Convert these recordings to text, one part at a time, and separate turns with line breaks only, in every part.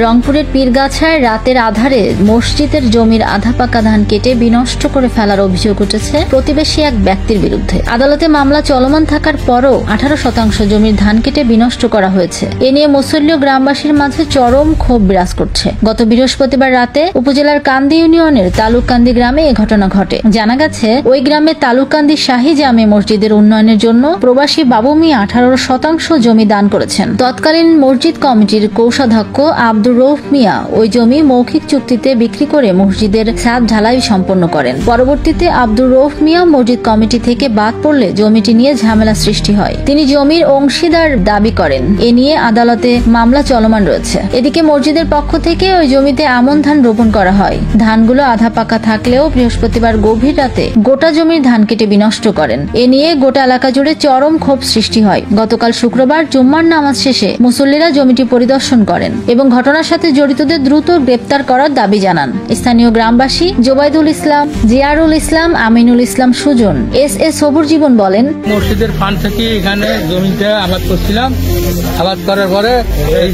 রংপুরের পীরগাছায় রাতের আধারে মসজিদের জমির আধা পাকা ধান কেটে বিনষ্ট করে ফেলার অভিযোগ উঠেছে প্রতিবেশী এক ব্যক্তির বিরুদ্ধে। আদালতে মামলা চলমান থাকার পরও 18% জমির ধান কেটে বিনষ্ট করা হয়েছে। এ নিয়ে মুসল্লি ও গ্রামবাসীর মাঝে চরম ক্ষোভ বিরাজ করছে। গত বৃহস্পতিবার রাতে উপজেলার কান্দি ইউনিয়নের তালুককান্দি গ্রামে এ ঘটনা ঘটে। জানা গেছে, ওই গ্রামে তালুককান্দি শাহী জামে মসজিদের উন্নয়নের জন্য প্রবাসী বাবু মিয়া 18% জমি দান করেছেন। তৎকালীন মসজিদ কমিটির কোষাধ্যক্ষ আব্দুর রউফ মিয়া ওই জমি মৌখিক চুক্তিতে বিক্রি করে মসজিদের ছাদ ঢালাই সম্পন্ন করেন। পরবর্তীতে আব্দুর রউফ মিয়া মসজিদ কমিটি থেকে বাদ পড়লে জমিটি নিয়ে ঝামেলা সৃষ্টি হয়। তিনি জমির অংশীদার দাবি করেন। এ নিয়ে আদালতে মামলা চলমান রয়েছে। এদিকে মসজিদের পক্ষ থেকে ওই জমিতে আমন ধান রোপণ করা হয়। ধানগুলো আধা পাকা থাকলেও বৃহস্পতিবার গভীর রাতে গোটা জমির ধান কেটে বিনষ্ট করেন। এ নিয়ে গোটা এলাকা জুড়ে চরম ক্ষোভ সৃষ্টি হয়। গতকাল শুক্রবার জুম্মার নামাজ শেষে মুসল্লিরা জমিটি পরিদর্শন করেন এবং ঘটনার সাথে জড়িতদের দ্রুত গ্রেপ্তার করার দাবি জানান। স্থানীয় গ্রামবাসী জোবাইদুল ইসলাম, জিয়ারুল ইসলাম, আমিনুল ইসলাম সুজন, এস এ সবুর জীবন বলেন,
মসজিদের ফান্ড থেকে এখানে জমিটা আবাদ করছিলাম। আবাদ করার পরে এই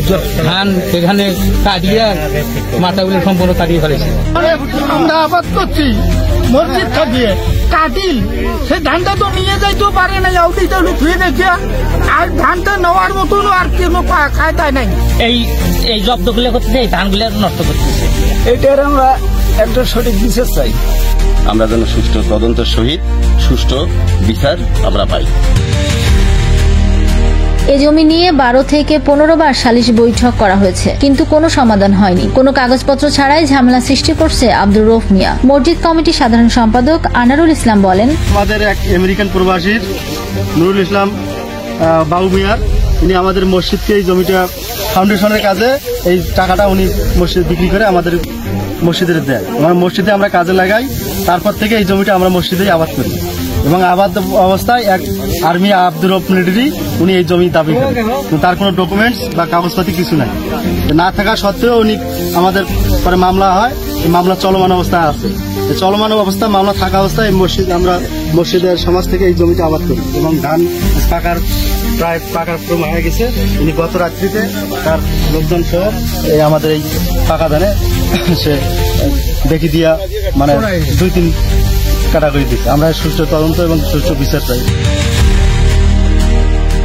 ধান এখানে কাটিয়ে মাথাগুলো সম্পূর্ণ কাটিয়ে ফেলেছি।
আমরা আবাদ করছি মসজিদ থাকিয়ে কাটিল, সে ধানটা তো নিয়ে যাইতেও পারে না, ধুয়ে দেখিয়া আর ধানটা নেওয়ার মতন আর কোনো কায়দায় নাই।
এই জব্দগুলো করতে এই ধানগুলো নষ্ট করতেছে।
এটার আমরা একটা সঠিক বিচার চাই।
আমরা যেন সুষ্ঠু তদন্তের সহিত সুষ্ঠু বিচার আমরা পাই।
এ জমি নিয়ে 12 থেকে 15 বার সালিশ বৈঠক করা হয়েছে, কিন্তু কোনো সমাধান হয়নি। কোনো কাগজপত্র ছাড়াই ঝামেলা সৃষ্টি করছে আব্দুর রউফ মিয়া। মসজিদ কমিটির সাধারণ সম্পাদক আনারুল ইসলাম বলেন,
আমাদের এক আমেরিকান প্রবাসীর নুরুল ইসলাম বাবু মিয়ার, উনি আমাদের মসজিদকে এই জমিটা ফাউন্ডেশনের কাজে এই টাকাটা উনি মসজিদ বিক্রি করে আমাদের মসজিদের দেয়। আমরা মসজিদে আমরা কাজে লাগাই, তারপর থেকে এই জমিটা আমরা মসজিদেই আবাদ করি এবং আবাদ অবস্থায় এক আর্মি আব্দুর রউফ মিলিটারি উনি এই জমি দাবি করেন, তার কোনো ডকুমেন্টস বা কাগজপাতি কিছু নাই। না থাকা সত্ত্বেও উনি আমাদের পরে মামলা হয়, এই মামলা চলমান অবস্থায় আছে। চলমান অবস্থায় মামলা থাকা অবস্থায় আমরা মসজিদের সমাজ থেকে এই জমিটা আবাদ করি এবং ধান প্রায় পাকার ক্রম হয়ে গেছে। উনি গত রাত্রিতে তার লোকজন সহ আমাদের এই পাকা ধানে সে দেখি দিয়া মানে 2-3 কাটা করে দিচ্ছে। আমরা সুষ্ঠু তদন্ত এবং সুষ্ঠু বিচার চাই।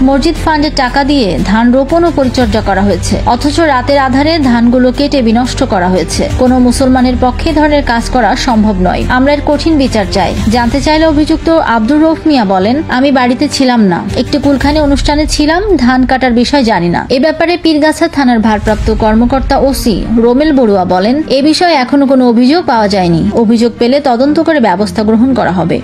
মসজিদ ফান্ডের টাকা দিয়ে ধান রোপণ ও পরিচর্যা করা হয়েছে, অথচ রাতের আধারে ধানগুলো কেটে বিনষ্ট করা হয়েছে। কোনো মুসলমানের পক্ষে ধরনের কাজ করা সম্ভব নয়। আমরা এর কঠিন বিচার চাই। জানতে চাইলে অভিযুক্ত আব্দুর রউফ মিয়া বলেন, আমি বাড়িতে ছিলাম না, একটি কুলখানি অনুষ্ঠানে ছিলাম, ধান কাটার বিষয় জানি না। এ ব্যাপারে পীরগাছা থানার ভারপ্রাপ্ত কর্মকর্তা ওসি রোমেল বড়ুয়া বলেন, এ বিষয়ে এখনো কোনো অভিযোগ পাওয়া যায়নি। অভিযোগ পেলে তদন্ত করে ব্যবস্থা গ্রহণ করা হবে।